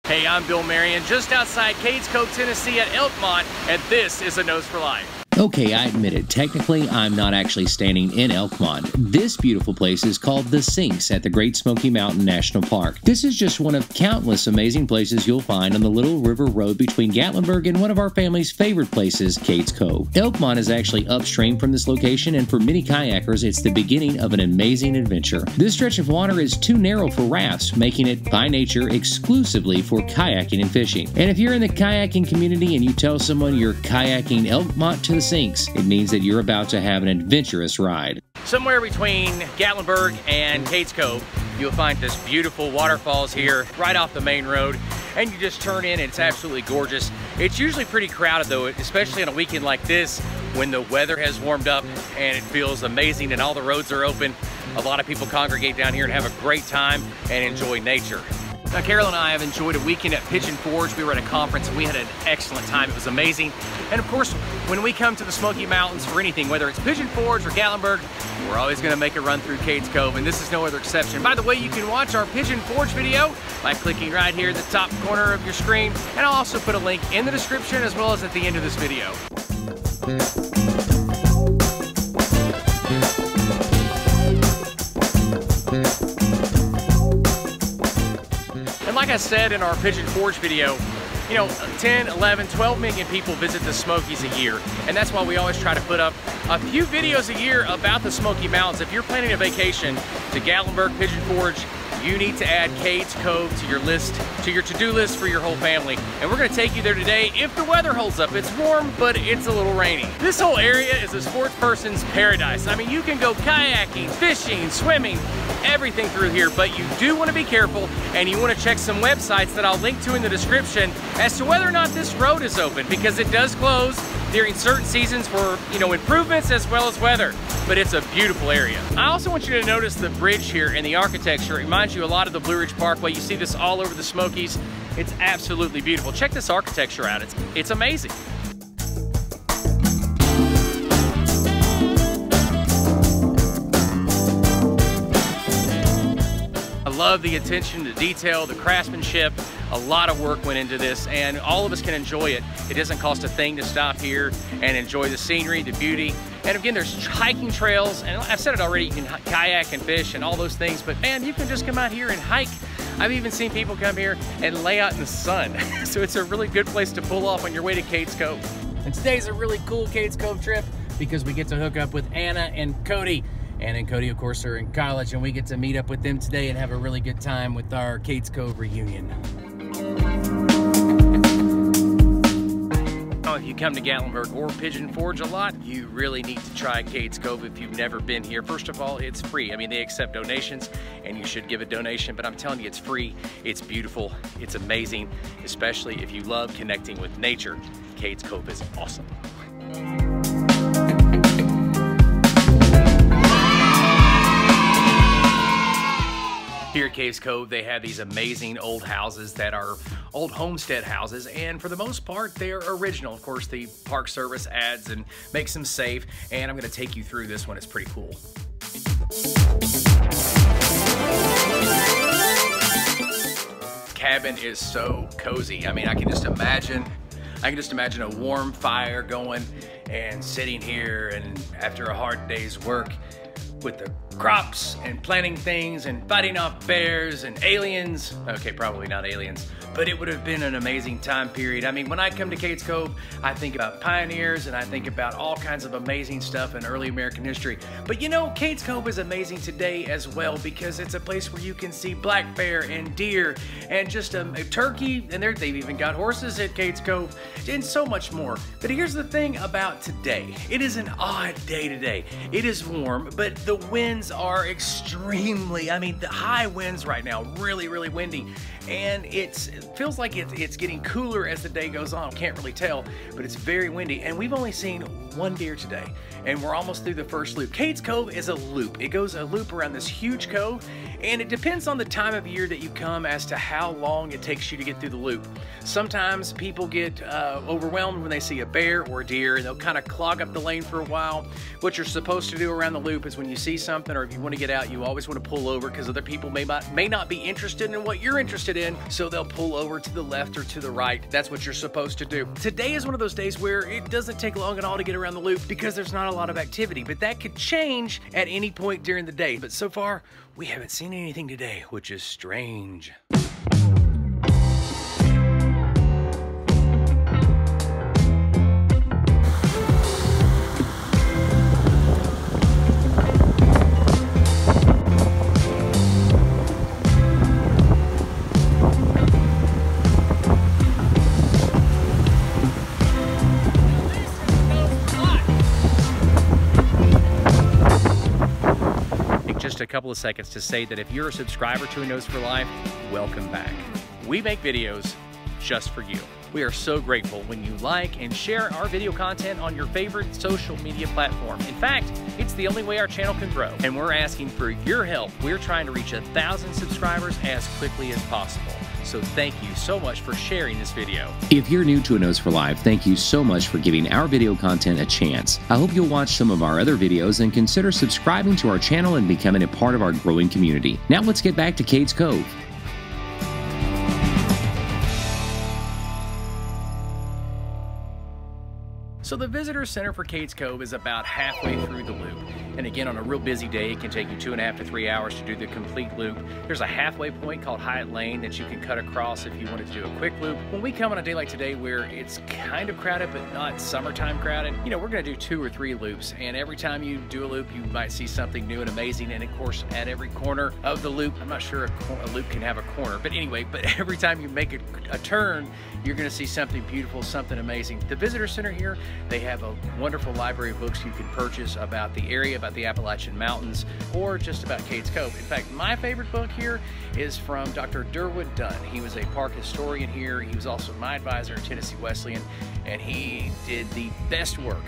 Hey, I'm Bill Marion, just outside Cades Cove, Tennessee at Elkmont, and this is A Nose for Life. Okay, I admit it. Technically, I'm not actually standing in Elkmont. This beautiful place is called The Sinks at the Great Smoky Mountain National Park. This is just one of countless amazing places you'll find on the Little River Road between Gatlinburg and one of our family's favorite places, Cades Cove. Elkmont is actually upstream from this location, and for many kayakers, it's the beginning of an amazing adventure. This stretch of water is too narrow for rafts, making it, by nature, exclusively for kayaking and fishing. And if you're in the kayaking community and you tell someone you're kayaking Elkmont to the Sinks, it means that you're about to have an adventurous ride. Somewhere between Gatlinburg and Cades Cove, you'll find this beautiful waterfalls here right off the main road, and you just turn in and it's absolutely gorgeous. It's usually pretty crowded though, especially on a weekend like this when the weather has warmed up and it feels amazing and all the roads are open. A lot of people congregate down here and have a great time and enjoy nature. Now, Carol and I have enjoyed a weekend at Pigeon Forge. We were at a conference and we had an excellent time. It was amazing. And of course, when we come to the Smoky Mountains for anything, whether it's Pigeon Forge or Gatlinburg, we're always going to make a run through Cades Cove, and this is no other exception. By the way, you can watch our Pigeon Forge video by clicking right here at the top corner of your screen, and I'll also put a link in the description as well as at the end of this video. Like I said in our Pigeon Forge video, you know, 10, 11, 12 million people visit the Smokies a year, and that's why we always try to put up a few videos a year about the Smoky Mountains. If you're planning a vacation to Gatlinburg, Pigeon Forge, you need to add Cades Cove to your list, to your to-do list for your whole family. And we're gonna take you there today if the weather holds up. It's warm, but it's a little rainy. This whole area is a sports person's paradise. I mean, you can go kayaking, fishing, swimming, everything through here, but you do want to be careful, and you want to check some websites that I'll link to in the description as to whether or not this road is open, because it does close during certain seasons for, you know, improvements as well as weather. But it's a beautiful area. I also want you to notice the bridge here and the architecture. It reminds you a lot of the Blue Ridge Parkway. You see this all over the Smokies. It's absolutely beautiful. Check this architecture out. It's amazing. I love the attention to detail, the craftsmanship. A lot of work went into this, and all of us can enjoy it. It doesn't cost a thing to stop here and enjoy the scenery, the beauty. And again, there's hiking trails, and I've said it already, you can kayak and fish and all those things, but man, you can just come out here and hike. I've even seen people come here and lay out in the sun. So it's a really good place to pull off on your way to Cades Cove. And today's a really cool Cades Cove trip because we get to hook up with Anna and Cody. Anna and Cody, of course, are in college, and we get to meet up with them today and have a really good time with our Cades Cove reunion. If you come to Gatlinburg or Pigeon Forge a lot, you really need to try Cades Cove if you've never been here. First of all, it's free. I mean, they accept donations, and you should give a donation, but I'm telling you, it's free, it's beautiful, it's amazing, especially if you love connecting with nature. Cades Cove is awesome. Here at Cades Cove, they have these amazing old houses that are old homestead houses, and for the most part, they're original. Of course, the Park Service adds and makes them safe, and I'm gonna take you through this one. It's pretty cool. Cabin is so cozy. I mean, I can just imagine a warm fire going and sitting here, and after a hard day's work, with the crops and planting things and fighting off bears and aliens. Okay, probably not aliens, but it would have been an amazing time period. I mean, when I come to Cades Cove, I think about pioneers and I think about all kinds of amazing stuff in early American history. But you know, Cades Cove is amazing today as well because it's a place where you can see black bear and deer and just a turkey, and they've even got horses at Cades Cove and so much more. But here's the thing about today. It is an odd day today. It is warm, but the winds are extremely, I mean, the high winds right now, really, really windy. And it feels like it's getting cooler as the day goes on. Can't really tell, but it's very windy. And we've only seen one deer today, and we're almost through the first loop. Cades Cove is a loop. It goes a loop around this huge cove, and it depends on the time of year that you come as to how long it takes you to get through the loop. Sometimes people get overwhelmed when they see a bear or a deer, and they'll kind of clog up the lane for a while. What you're supposed to do around the loop is when you see something or if you want to get out, you always want to pull over because other people may not be interested in what you're interested in, so they'll pull over to the left or to the right. That's what you're supposed to do. Today is one of those days where it doesn't take long at all to get around the loop because there's not a lot of activity, but that could change at any point during the day. But so far, we haven't seen anything today, which is strange. Just a couple of seconds to say that if you're a subscriber to A Nose for Life, welcome back. We make videos just for you. We are so grateful when you like and share our video content on your favorite social media platform. In fact, it's the only way our channel can grow, and we're asking for your help. We're trying to reach 1,000 subscribers as quickly as possible. So thank you so much for sharing this video. If you're new to A Nose for Life, thank you so much for giving our video content a chance. I hope you'll watch some of our other videos and consider subscribing to our channel and becoming a part of our growing community. Now let's get back to Cades Cove. So the Visitor Center for Cades Cove is about halfway through the loop. And again, on a real busy day, it can take you 2.5 to 3 hours to do the complete loop. There's a halfway point called Hyatt Lane that you can cut across if you wanted to do a quick loop. When we come on a day like today where it's kind of crowded, but not summertime crowded, you know, we're gonna do 2 or 3 loops. And every time you do a loop, you might see something new and amazing. And of course, at every corner of the loop, I'm not sure a loop can have a corner, but anyway, but every time you make a turn, you're gonna see something beautiful, something amazing. The Visitor Center here, they have a wonderful library of books you can purchase about the area, about the Appalachian Mountains, or just about Cades Cove. In fact, my favorite book here is from Dr. Durwood Dunn. He was a park historian here. He was also my advisor at Tennessee Wesleyan, and he did the best work,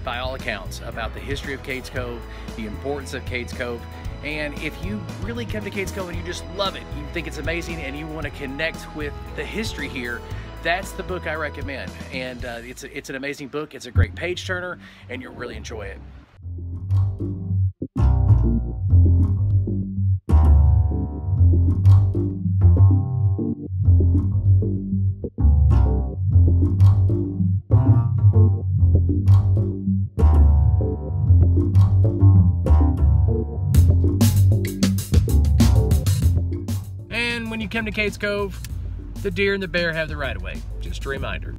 by all accounts, about the history of Cades Cove, the importance of Cades Cove. And if you really come to Cades Cove and you just love it, you think it's amazing, and you want to connect with the history here, that's the book I recommend. And it's an amazing book. It's a great page turner, and you'll really enjoy it. And when you come to Cades Cove, the deer and the bear have the right of way. Just a reminder.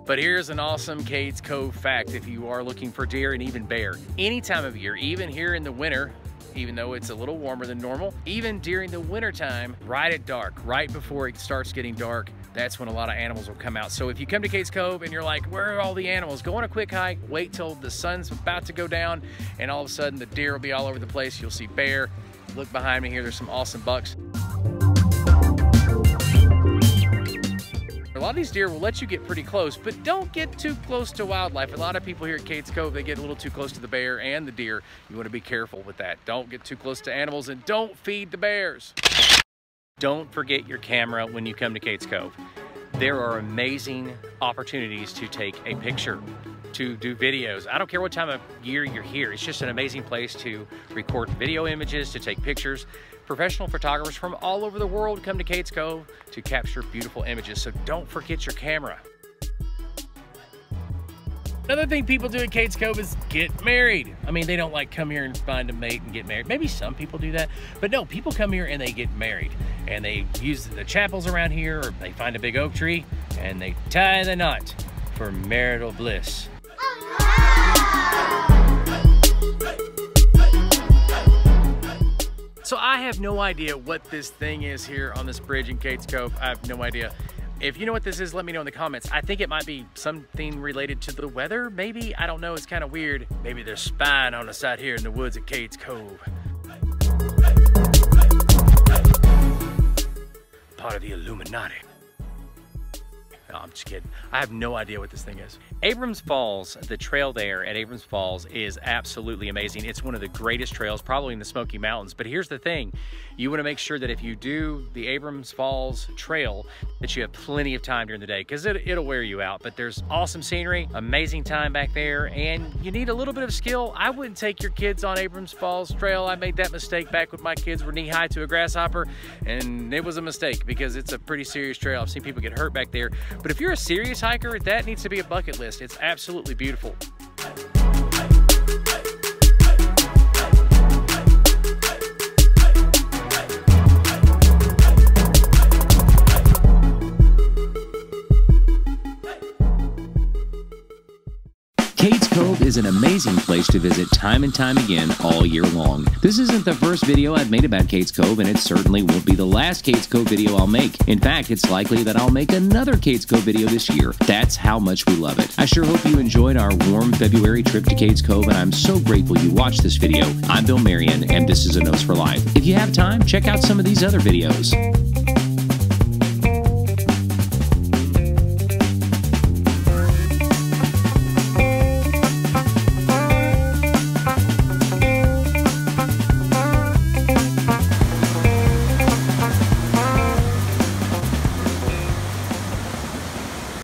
But here's an awesome Cades Cove fact if you are looking for deer and even bear. Any time of year, even here in the winter, even though it's a little warmer than normal, even during the winter time, right at dark, right before it starts getting dark, that's when a lot of animals will come out. So if you come to Cades Cove and you're like, where are all the animals? Go on a quick hike, wait till the sun's about to go down, and all of a sudden the deer will be all over the place. You'll see bear. Look behind me here, there's some awesome bucks. A lot of these deer will let you get pretty close, but don't get too close to wildlife. A lot of people here at Cades Cove, they get a little too close to the bear and the deer. You want to be careful with that. Don't get too close to animals, and don't feed the bears. Don't forget your camera when you come to Cades Cove. There are amazing opportunities to take a picture, to do videos. I don't care what time of year you're here. It's just an amazing place to record video images, to take pictures. Professional photographers from all over the world come to Cades Cove to capture beautiful images, so don't forget your camera. Another thing people do at Cades Cove is get married. I mean, they don't like come here and find a mate and get married. Maybe some people do that, but no, people come here and they get married. And they use the chapels around here, or they find a big oak tree and they tie the knot for marital bliss. So I have no idea what this thing is here on this bridge in Cades Cove. I have no idea. If you know what this is, let me know in the comments. I think it might be something related to the weather, maybe. I don't know, it's kind of weird. Maybe they're spying on us out here in the woods at Cades Cove. Part of the Illuminati. No, I'm just kidding. I have no idea what this thing is. Abrams Falls, the trail there at Abrams Falls is absolutely amazing. It's one of the greatest trails probably in the Smoky Mountains. But here's the thing, you want to make sure that if you do the Abrams Falls trail that you have plenty of time during the day, because it'll wear you out. But there's awesome scenery, amazing time back there, and you need a little bit of skill. I wouldn't take your kids on Abrams Falls trail. I made that mistake back when my kids were knee-high to a grasshopper, and it was a mistake because it's a pretty serious trail. I've seen people get hurt back there. But if you're a serious hiker, that needs to be a bucket list. It's absolutely beautiful. Cades Cove is an amazing place to visit time and time again all year long. This isn't the first video I've made about Cades Cove, and it certainly won't be the last Cades Cove video I'll make. In fact, it's likely that I'll make another Cades Cove video this year. That's how much we love it. I sure hope you enjoyed our warm February trip to Cades Cove, and I'm so grateful you watched this video. I'm Bill Marion, and this is A Nose for Life. If you have time, check out some of these other videos.